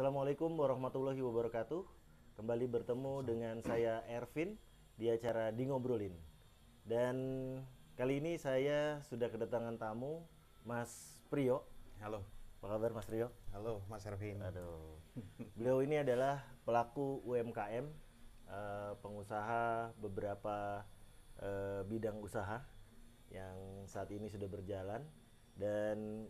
Assalamualaikum warahmatullahi wabarakatuh. Kembali bertemu dengan saya Ervin di acara Di Ngobrolin. Dan kali ini saya sudah kedatangan tamu Mas Priyo. Halo, Apa kabar Mas Priyo? halo Mas Ervin. Aduh. Beliau ini adalah pelaku UMKM, pengusaha beberapa bidang usaha yang saat ini sudah berjalan dan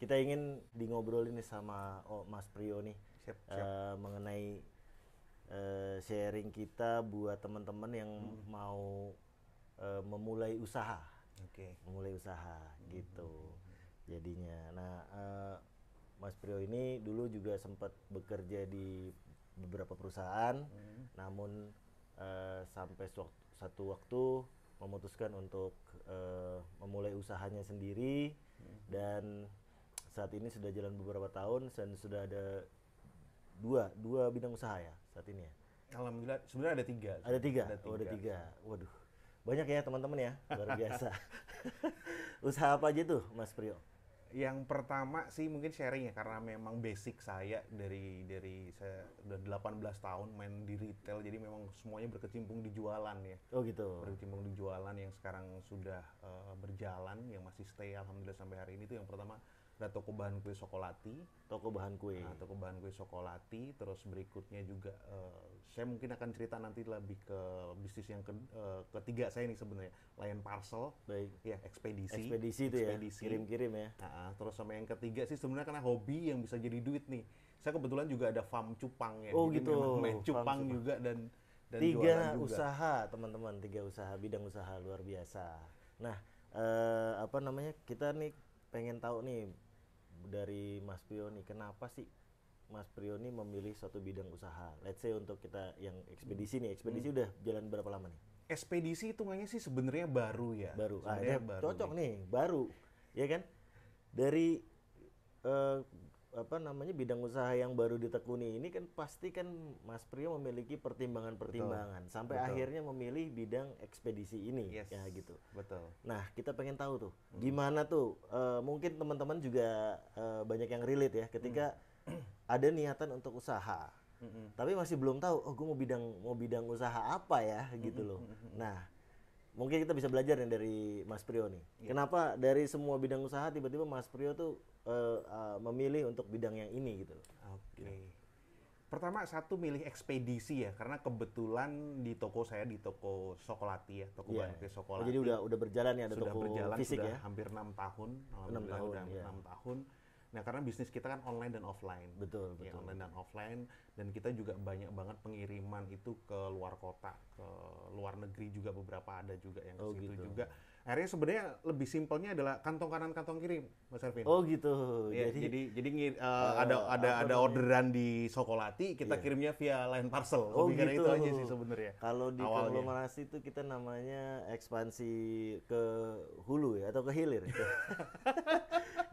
kita ingin di ngobrolin nih sama Mas Priyo nih Siap, siap. mengenai sharing kita buat teman-teman yang mau memulai usaha, Oke. gitu jadinya. Nah, Mas Priyo ini dulu juga sempat bekerja di beberapa perusahaan, namun sampai satu waktu memutuskan untuk memulai usahanya sendiri dan saat ini sudah jalan beberapa tahun dan sudah ada dua bidang usaha ya saat ini ya. Alhamdulillah, sebenarnya ada tiga. Ada tiga. Ada Oh, ada tiga. tiga. Waduh, banyak ya teman-teman ya, luar biasa. Usaha apa aja tuh Mas Priyo? Yang pertama sih mungkin sharing ya, karena memang basic saya dari saya udah 18 tahun main di retail, jadi memang semuanya berkecimpung di jualan ya. Oh gitu. Berkecimpung di jualan yang sekarang sudah berjalan, yang masih stay alhamdulillah sampai hari ini. Itu yang pertama, ada toko bahan kue Sokolati. Toko bahan kue. Nah, toko bahan kue Sokolati, terus berikutnya juga saya mungkin akan cerita nanti lebih ke bisnis yang ketiga saya nih sebenarnya, Lion Parcel. Baik. Ya, ekspedisi. Ekspedisi itu ya, kirim-kirim ya. Nah, terus sama yang ketiga sih sebenarnya karena hobi yang bisa jadi duit nih. Saya kebetulan juga ada farm cupang ya. Oh Jadi gitu, memang main farm cupang cupang. juga dan Tiga jualan juga. usaha teman-teman, tiga usaha, bidang usaha luar biasa. Nah, apa namanya, kita nih pengen tahu nih dari Mas Priyo nih, kenapa sih Mas Priyo nih memilih suatu bidang usaha? Let's say untuk kita yang ekspedisi nih, ekspedisi udah jalan berapa lama nih? Ekspedisi hitungannya sih sebenarnya baru ya. Baru. Sebenarnya Ini baru cocok nih, baru. Ya kan? Dari eh, apa namanya, bidang usaha yang baru ditekuni ini kan pasti kan Mas Priyo memiliki pertimbangan-pertimbangan sampai Betul. akhirnya memilih bidang ekspedisi ini Yes. ya gitu. Betul. Nah, kita pengen tahu tuh gimana tuh, mungkin teman-teman juga banyak yang relate ya ketika ada niatan untuk usaha. Tapi masih belum tahu, oh gue mau bidang usaha apa ya gitu loh. Nah, mungkin kita bisa belajar nih dari Mas Priyo nih. Kenapa dari semua bidang usaha tiba-tiba Mas Priyo tuh memilih untuk bidang yang ini gitu loh. Oke. Pertama satu milih ekspedisi ya, karena kebetulan di toko saya di toko Sokolati ya, toko Iya. bahan kue Oh, Sokolati. jadi udah berjalan ya, ada Sudah toko berjalan fisik sudah ya. hampir 6 tahun. Alhamdulillah tahun, udah iya. 6 tahun. Nah, karena bisnis kita kan online dan offline. Betul, Ya, betul. online dan offline, dan kita juga banyak banget pengiriman itu ke luar kota, ke luar negeri juga, beberapa ada juga yang ke Oh, situ gitu. juga. Akhirnya sebenarnya lebih simpelnya adalah kantong kanan kantong kiri, Mas Ervin. Oh gitu. Iya, Jadi jadi apa ada namanya? orderan di Sokolati, kita kirimnya via Line Parcel. Oh Lebih karena gitu. itu aja sih sebenarnya. Kalau di Awalnya. konglomerasi itu kita namanya ekspansi ke hulu ya atau ke hilir.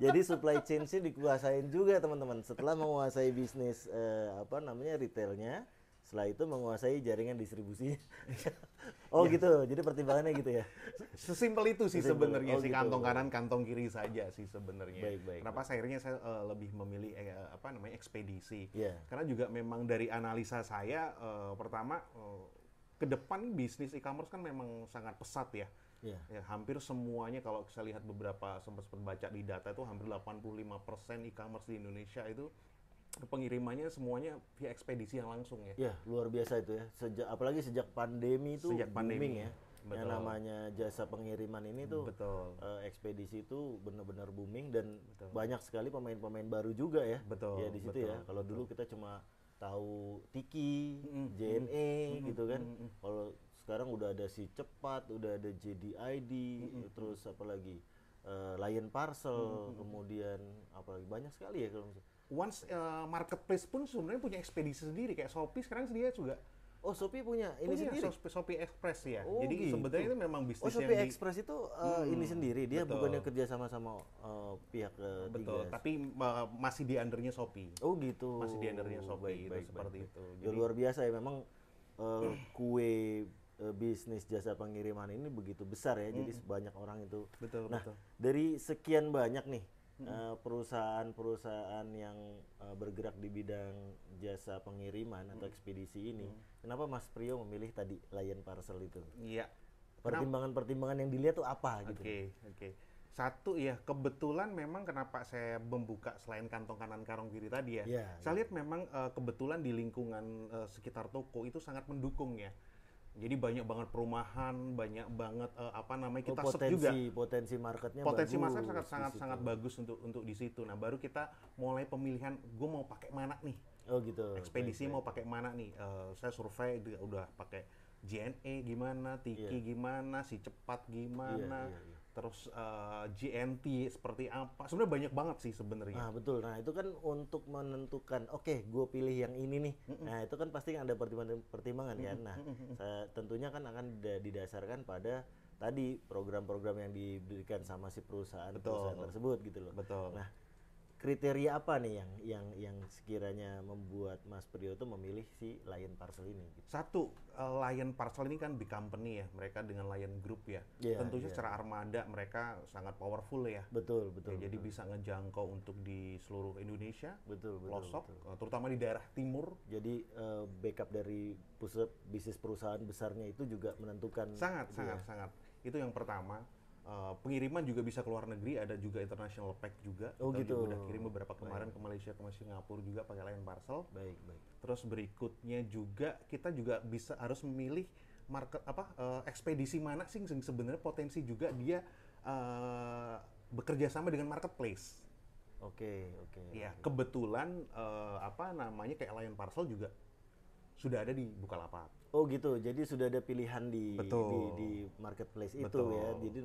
Jadi supply chain sih dikuasain juga teman-teman. Setelah menguasai bisnis apa namanya retailnya, setelah itu menguasai jaringan distribusinya. Oh gitu. Jadi pertimbangannya gitu ya. Sesimpel itu sih Sesimpel. sebenarnya Oh, sih, gitu. kantong kanan kantong kiri saja sih sebenarnya. Baik, baik, Kenapa akhirnya saya lebih memilih apa namanya ekspedisi? Iya. Karena juga memang dari analisa saya pertama ke depan bisnis e-commerce kan memang sangat pesat ya. Iya. Ya, hampir semuanya kalau saya lihat beberapa sempat baca di data itu hampir 85% e-commerce di Indonesia itu pengirimannya semuanya via ekspedisi yang langsung ya. Ya, luar biasa itu ya. Apalagi sejak pandemi itu Sejak pandemi. booming ya. Yang Betul. namanya jasa pengiriman ini tuh Betul. ekspedisi itu benar-benar booming dan banyak sekali pemain-pemain baru juga ya. Betul, Ya di situ betul, ya. Kalau dulu kita cuma tahu Tiki, JNE gitu kan. Kalau sekarang udah ada Si Cepat, udah ada JDID, terus apalagi Lion Parcel, kemudian apalagi banyak sekali ya kalau misalnya. Once marketplace pun sebenarnya punya ekspedisi sendiri, kayak Shopee sekarang dia juga Oh, Shopee punya ini punya sendiri. Shopee Express ya. Oh, Jadi gitu. sebenarnya itu memang Oh, bisnis Shopee yang Express itu ini sendiri, dia betul. bukannya kerja sama-sama pihak betul, ketiga. tapi masih di undernya Shopee. Oh gitu. Masih di undernya Shopee, itu Baik, seperti baik. itu. Ya, luar biasa ya memang kue bisnis jasa pengiriman ini begitu besar ya, jadi banyak orang itu. Betul, Nah, betul. dari sekian banyak nih perusahaan-perusahaan yang bergerak di bidang jasa pengiriman atau ekspedisi ini, kenapa Mas Prio memilih tadi Lion Parcel itu? Iya. Pertimbangan-pertimbangan yang dilihat tuh apa gitu? Oke. Satu ya, kebetulan memang kenapa saya membuka selain kantong kanan kantong kiri tadi ya. Iya, Saya lihat memang kebetulan di lingkungan sekitar toko itu sangat mendukung ya. Jadi banyak banget perumahan, banyak banget kita search juga. Potensi marketnya Potensi bagus market di situ. sangat bagus untuk di situ. Nah, baru kita mulai pemilihan gue mau pakai mana nih. Oh gitu. Ekspedisi mau pakai mana nih? Saya survei udah pakai JNE gimana, Tiki gimana, si cepat gimana, terus GNT seperti apa. Sebenarnya banyak banget sih sebenarnya. Nah betul. Nah itu kan untuk menentukan, oke, gue pilih yang ini nih. Nah itu kan pasti ada pertimbangan kan. Nah tentunya kan akan didasarkan pada tadi program-program yang diberikan sama si perusahaan tersebut gitu loh. Betul. Nah kriteria apa nih yang sekiranya membuat Mas Prio itu memilih si Lion Parcel ini? Gitu? Satu, Lion Parcel ini kan big company ya, mereka dengan Lion Group ya. Tentunya secara armada mereka sangat powerful ya. Betul. Jadi bisa ngejangkau untuk di seluruh Indonesia, pelosok, betul. terutama di daerah timur. Jadi backup dari pusat bisnis perusahaan besarnya itu juga menentukan. Sangat. Itu yang pertama. Pengiriman juga bisa ke luar negeri, ada juga international pack juga. Kita gitu. juga udah kirim beberapa kemarin ke Malaysia, ke Singapura juga pakai Lion Parcel. Baik. Terus berikutnya juga kita juga harus memilih market ekspedisi mana sih sebenarnya potensi juga dia bekerja sama dengan marketplace. Oke. Ya, kebetulan kayak Lion Parcel juga sudah ada di Bukalapak. Oh gitu, jadi sudah ada pilihan di marketplace itu ya. Jadi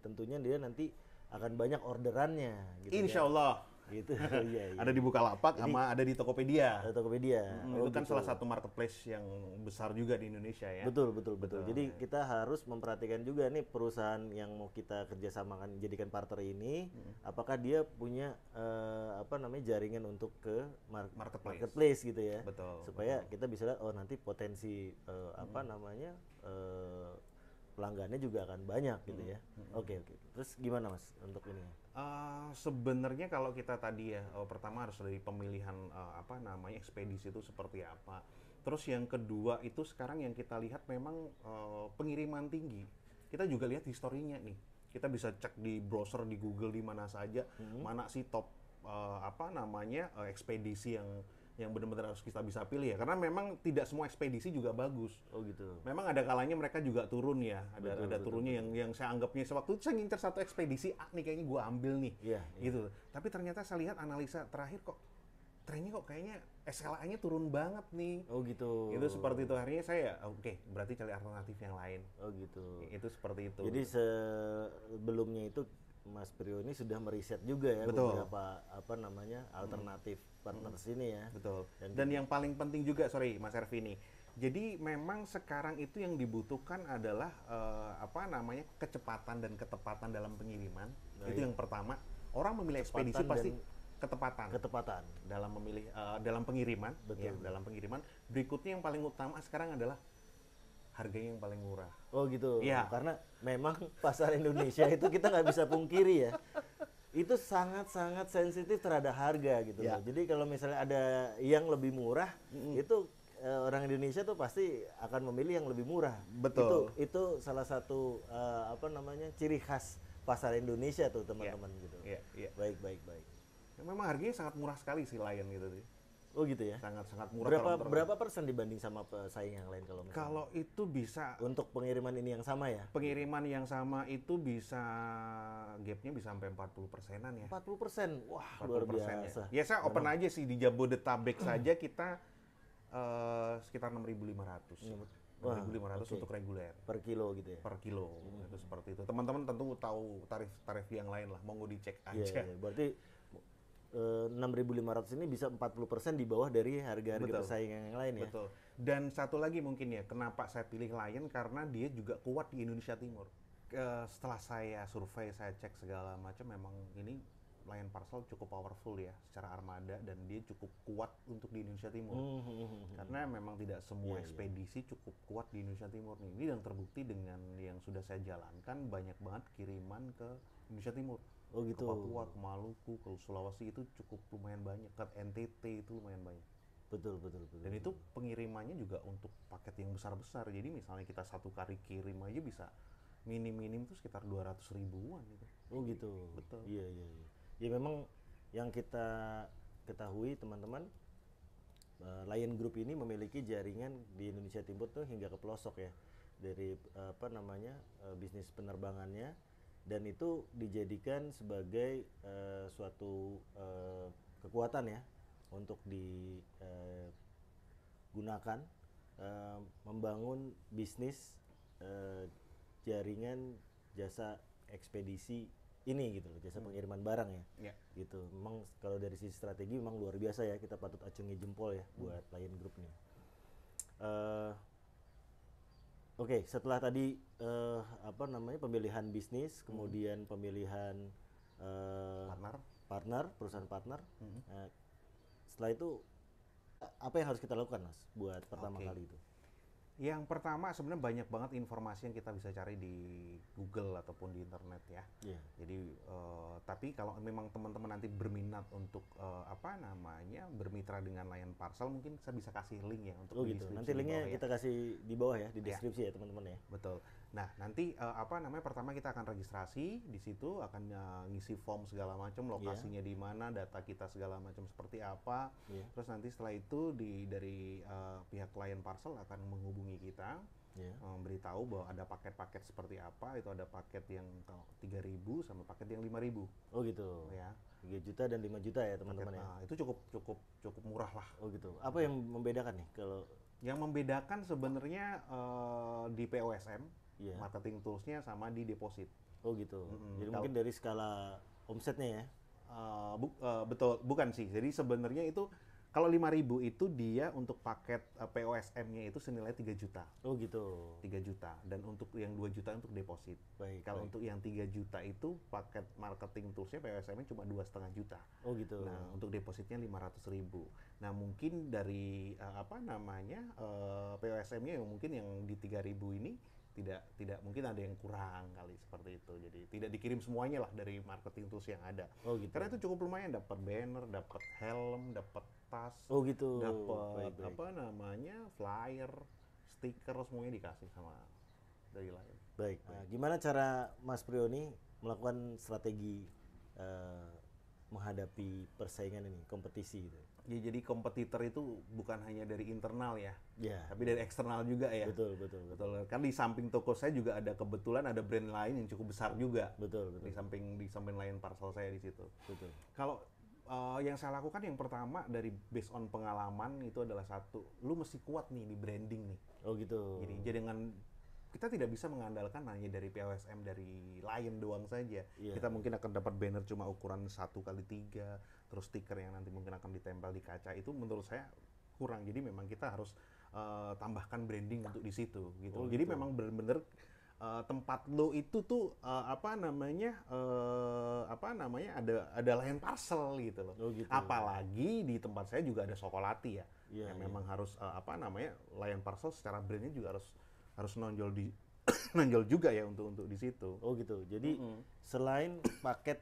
tentunya dia nanti akan banyak orderannya. Gitu Insya Allah. Gitu. Iya. Ada di Bukalapak sama ada di Tokopedia. Itu kan salah satu marketplace yang besar juga di Indonesia ya. Betul. Jadi kita harus memperhatikan juga nih perusahaan yang mau kita kerjasamakan jadikan partner ini, apakah dia punya jaringan untuk ke marketplace gitu ya. Betul. Supaya kita bisa lihat nanti potensi pelanggannya juga akan banyak gitu ya. Oke. Terus gimana Mas untuk ini? Sebenarnya kalau kita tadi ya, pertama harus dari pemilihan ekspedisi itu seperti apa. Terus yang kedua itu sekarang yang kita lihat memang pengiriman tinggi. Kita juga lihat historinya nih. Kita bisa cek di browser di Google di mana saja, mana sih top ekspedisi yang benar-benar harus kita bisa pilih ya, karena memang tidak semua ekspedisi juga bagus. Oh gitu. Memang ada kalanya mereka juga turun ya, ada turunnya yang saya anggapnya sewaktu itu saya ngincer satu ekspedisi nih kayaknya gua ambil nih, gitu. Tapi ternyata saya lihat analisa terakhir kok trennya kok kayaknya SLA-nya turun banget nih. Oh gitu. Itu seperti itu, akhirnya saya berarti cari alternatif yang lain. Oh gitu. Itu seperti itu. Jadi sebelumnya itu Mas Prio ini sudah meriset juga ya beberapa alternatif partners ini ya. Betul. Dan yang paling penting juga, Mas Ervini. Jadi memang sekarang itu yang dibutuhkan adalah kecepatan dan ketepatan dalam pengiriman. Itu yang pertama. Orang memilih ekspedisi pasti ketepatan dalam memilih dalam pengiriman. Dalam pengiriman. Berikutnya yang paling utama sekarang adalah harganya yang paling murah. Oh gitu. Ya. Karena memang pasar Indonesia itu kita nggak bisa pungkiri ya. Itu sangat-sangat sensitif terhadap harga gitu loh. Jadi kalau misalnya ada yang lebih murah, itu orang Indonesia tuh pasti akan memilih yang lebih murah. Betul. Itu salah satu ciri khas pasar Indonesia tuh teman-teman gitu. Iya. Baik. Memang harganya sangat murah sekali sih Lion gitu sih. Oh gitu ya. Sangat murah. Berapa persen dibanding sama pesaing yang lain kalau misalnya? Kalau itu bisa untuk pengiriman ini yang sama ya? Pengiriman yang sama itu bisa gapnya bisa sampai 40%-an ya. 40%. Wah, luar biasa. Ya saya open aja sih di Jabodetabek saja kita sekitar 6.500. 6.500 untuk reguler. Per kilo gitu ya? Per kilo. Itu seperti itu. Teman-teman tentu tahu tarif yang lain lah. Monggo dicek aja. Iya. Berarti 6.500 ini bisa 40% di bawah dari harga-harga pesaing yang lain ya. Betul. Dan satu lagi mungkin ya, kenapa saya pilih Lion karena dia juga kuat di Indonesia Timur. Setelah saya survei, saya cek segala macam, memang ini Lion Parcel cukup powerful ya secara armada dan dia cukup kuat untuk di Indonesia Timur. Karena memang tidak semua ekspedisi cukup kuat di Indonesia Timur nih. Ini yang terbukti dengan yang sudah saya jalankan, banyak banget kiriman ke Indonesia Timur. Oh Ke gitu. Papua, ke Maluku, ke Sulawesi itu cukup lumayan banyak. Ke NTT itu lumayan banyak. Betul, betul, betul. Dan itu pengirimannya juga untuk paket yang besar-besar. Jadi misalnya kita satu kali kirim aja bisa minim-minim tuh sekitar 200 ribuan gitu. Oh gitu. Betul. Iya, iya, iya. Ya memang yang kita ketahui teman-teman, Lion Group ini memiliki jaringan di Indonesia Timur tuh hingga ke pelosok ya. Dari apa namanya bisnis penerbangannya, dan itu dijadikan sebagai suatu kekuatan ya untuk digunakan membangun bisnis eh, jaringan jasa ekspedisi ini gitu loh, jasa pengiriman barang ya. Ya. Gitu. Memang kalau dari sisi strategi memang luar biasa ya, kita patut acungi jempol ya buat Lion Group nih. Eh, Oke, setelah tadi apa namanya pemilihan bisnis, kemudian pemilihan Partner. partner, perusahaan partner. Setelah itu apa yang harus kita lakukan, Mas, buat pertama Oke. kali itu? Yang pertama sebenarnya banyak banget informasi yang kita bisa cari di Google ataupun di internet ya. Iya. Jadi tapi kalau memang teman-teman nanti berminat untuk apa namanya bermitra dengan Lion Parcel, mungkin saya bisa kasih link ya untuk Oh di gitu. deskripsi Nanti di linknya bawah ya. kita kasih di bawah ya, di Iya. deskripsi ya teman-teman ya. Betul. Nah, nanti apa namanya pertama kita akan registrasi di situ, akan ngisi form segala macam, lokasinya di mana, data kita segala macam seperti apa. Iya. Terus nanti setelah itu dari pihak Lion Parcel akan menghubungi kita, Iya. memberitahu bahwa ada paket-paket seperti apa. Itu ada paket yang 3.000 sama paket yang 5.000 Oh gitu. ya. 3 juta dan 5 juta ya teman-teman ya. Nah, itu cukup cukup cukup murah lah. Oh gitu. Apa yang membedakan nih kalau Yang membedakan sebenarnya di POSM, Iya. marketing toolsnya sama di deposit. Oh gitu. Jadi Kalau- mungkin dari skala omsetnya ya. Betul, bukan sih. Jadi sebenarnya itu kalau 5.000 itu dia untuk paket POSM-nya itu senilai 3 juta. Oh gitu. 3 juta dan untuk yang 2 juta untuk deposit. Baik. Kalau baik. untuk yang 3 juta itu paket marketing toolsnya POSM-nya cuma 2,5 juta. Oh gitu. Nah, untuk depositnya 500.000. Nah, mungkin dari apa namanya POSM-nya yang mungkin yang di 3.000 ini tidak mungkin ada yang kurang kali seperti itu. Jadi tidak dikirim semuanya lah dari marketing tools yang ada. Oh gitu. Karena itu cukup lumayan, dapat banner, dapat helm, dapat tas, Oh gitu. dapat Baik, baik. apa namanya flyer, stiker, semuanya dikasih sama dari Lion. Baik. Nah, gimana cara Mas Prioni melakukan strategi menghadapi persaingan ini, kompetisi gitu? Ya, jadi kompetitor itu bukan hanya dari internal ya, Ya. tapi dari eksternal juga ya. Betul, betul, betul. Betul. Kan di samping toko saya juga ada kebetulan ada brand lain yang cukup besar juga. Betul, Di betul. samping Lion Parcel saya di situ. Betul. Kalau yang saya lakukan yang pertama dari based on pengalaman itu adalah satu, lu mesti kuat nih di branding nih. Oh gitu. Jadi dengan kita tidak bisa mengandalkan hanya dari POSM dari Lion doang saja. Iya. Kita mungkin akan dapat banner cuma ukuran 1x3, terus stiker yang nanti mungkin akan ditempel di kaca, itu menurut saya kurang. Jadi memang kita harus tambahkan branding untuk di situ gitu. Oh, Jadi gitu. memang benar-benar tempat lo itu tuh apa namanya ada Lion Parcel gitu loh. Oh, gitu. Apalagi di tempat saya juga ada Sokolati ya. Iya, Yang iya. memang harus apa namanya Lion Parcel secara brandnya juga harus nonjol di nonjol juga ya untuk di situ. Oh gitu. Jadi selain paket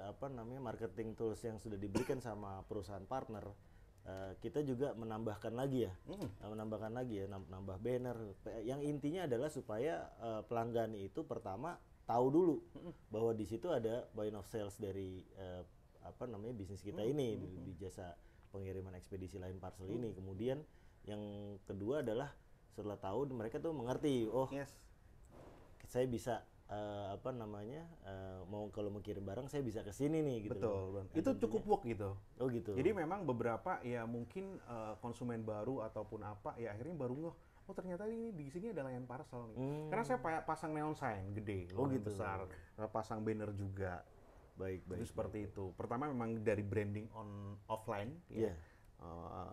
apa namanya marketing tools yang sudah diberikan sama perusahaan partner, kita juga menambahkan lagi ya, menambahkan lagi ya, nambah banner. Yang intinya adalah supaya pelanggan itu pertama tahu dulu bahwa di situ ada point of sales dari apa namanya bisnis kita ini di jasa pengiriman ekspedisi Lion Parcel ini. Kemudian yang kedua adalah setelah tahu mereka tuh mengerti, oh Yes. saya bisa apa namanya mau kalau mau kirim barang saya bisa ke sini nih gitu. Betul, loh. Bang. Itu cukup work gitu. Oh gitu. Jadi memang beberapa ya mungkin konsumen baru ataupun apa ya akhirnya baru ngeh, oh ternyata ini di sini ada Lion Parcel nih. Karena saya pasang neon sign gede, Oh, lumayan gitu. besar, pasang banner juga. Baik, Itu baik. seperti itu. Pertama memang dari branding offline, ya. Iya.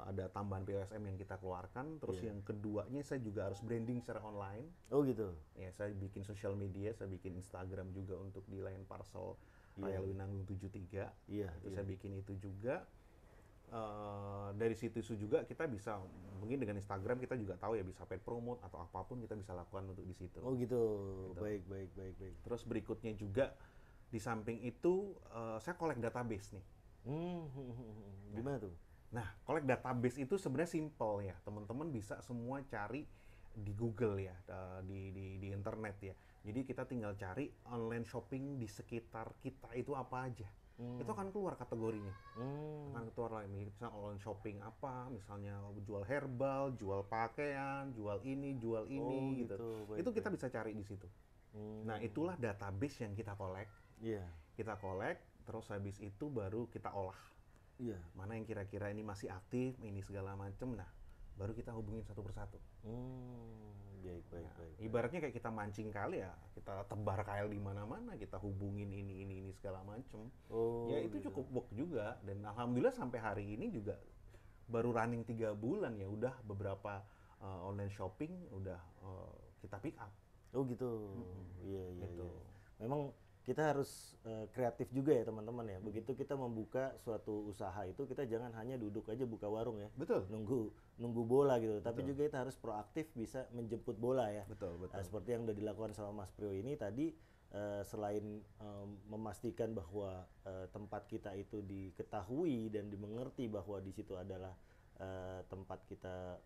Ada tambahan POSM yang kita keluarkan. Terus yang keduanya saya juga harus branding secara online. Oh gitu. Ya, saya bikin sosial media, saya bikin Instagram juga untuk di Lion Parcel Raya Lewinanggung 73. Iya, Itu saya bikin itu juga. Dari situ juga kita bisa, mungkin dengan Instagram kita juga tahu ya bisa paid promote atau apapun kita bisa lakukan untuk di situ. Oh gitu. Baik, baik, baik, baik. Terus berikutnya juga Di samping itu saya collect database nih. Gimana tuh? Nah, collect database itu sebenarnya simple ya. Teman-teman bisa semua cari di Google ya, di internet ya. Jadi kita tinggal cari online shopping di sekitar kita itu apa aja. Itu akan keluar kategorinya. Akan keluar lagi, misalnya online shopping apa, misalnya jual herbal, jual pakaian, jual ini gitu. Baik, Itu kita baik. bisa cari di situ. Nah, itulah database yang kita collect. Iya. Kita collect, terus habis itu baru kita olah. Iya. Mana yang kira-kira ini masih aktif, ini segala macem. Nah, baru kita hubungin satu persatu. Baik, baik, Nah, baik. ibaratnya kayak kita mancing kali ya, kita tebar KL di mana-mana, kita hubungin ini segala macem. Oh, Ya itu gitu. cukup work juga, dan alhamdulillah sampai hari ini juga baru running 3 bulan ya, udah beberapa online shopping udah kita pick up. Oh gitu. Iya, iya, Gitu. iya. Memang kita harus kreatif juga ya teman-teman ya. Begitu kita membuka suatu usaha itu kita jangan hanya duduk aja buka warung ya. Betul. Nunggu bola gitu. Tapi juga kita harus proaktif bisa menjemput bola ya. Betul. Nah, seperti yang udah dilakukan sama Mas Prio ini tadi selain memastikan bahwa tempat kita itu diketahui dan dimengerti bahwa di situ adalah tempat kita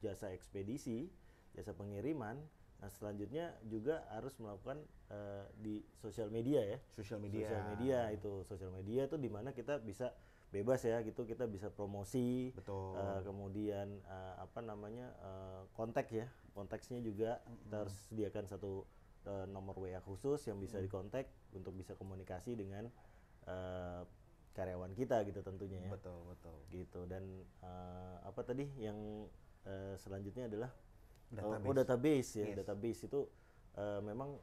jasa ekspedisi, jasa pengiriman. Nah, selanjutnya juga harus melakukan di sosial media ya. Sosial media. Sosial media itu di mana kita bisa bebas ya gitu, kita bisa promosi. Betul. Kemudian kontak ya. Konteksnya juga kita harus sediakan satu nomor WA khusus yang bisa dikontak untuk bisa komunikasi dengan karyawan kita gitu tentunya ya. Betul. Gitu. Dan apa tadi yang selanjutnya adalah Database. database ya. Yes. Database itu memang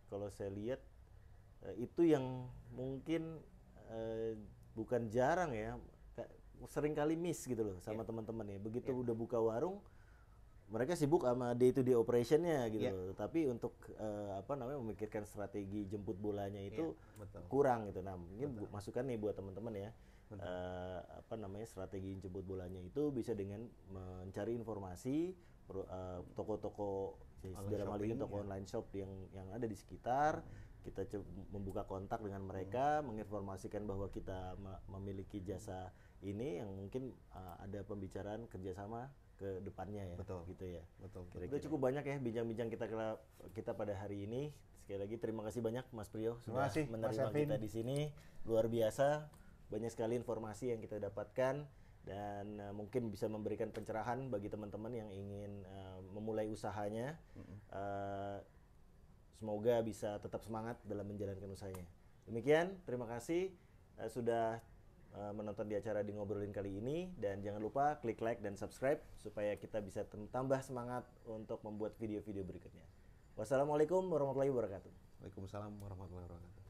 kalau saya lihat itu yang mungkin bukan jarang ya, sering kali miss gitu loh sama teman-teman ya. Begitu udah buka warung, mereka sibuk sama day to day operationnya gitu loh. Tapi untuk memikirkan strategi jemput bolanya itu betul. kurang gitu. Nah, mungkin masukan nih buat teman-teman ya. Strategi jemput bolanya itu bisa dengan mencari informasi toko-toko dalam hal ini toko online shop yang ada di sekitar. Kita membuka kontak dengan mereka, menginformasikan bahwa kita memiliki jasa ini yang mungkin ada pembicaraan kerjasama ke depannya ya. Betul. Gitu ya. Betul. Udah cukup banyak ya bincang-bincang kita pada hari ini. Sekali lagi terima kasih banyak Mas Prio sudah kasih, menerima Mas Ervin. kita di sini. Luar biasa, banyak sekali informasi yang kita dapatkan dan mungkin bisa memberikan pencerahan bagi teman-teman yang ingin memulai usahanya. Semoga bisa tetap semangat dalam menjalankan usahanya. Demikian, terima kasih sudah menonton di acara di Ngobrolin kali ini, dan jangan lupa klik like dan subscribe supaya kita bisa tambah semangat untuk membuat video-video berikutnya. Wassalamualaikum warahmatullahi wabarakatuh. Waalaikumsalam warahmatullahi wabarakatuh.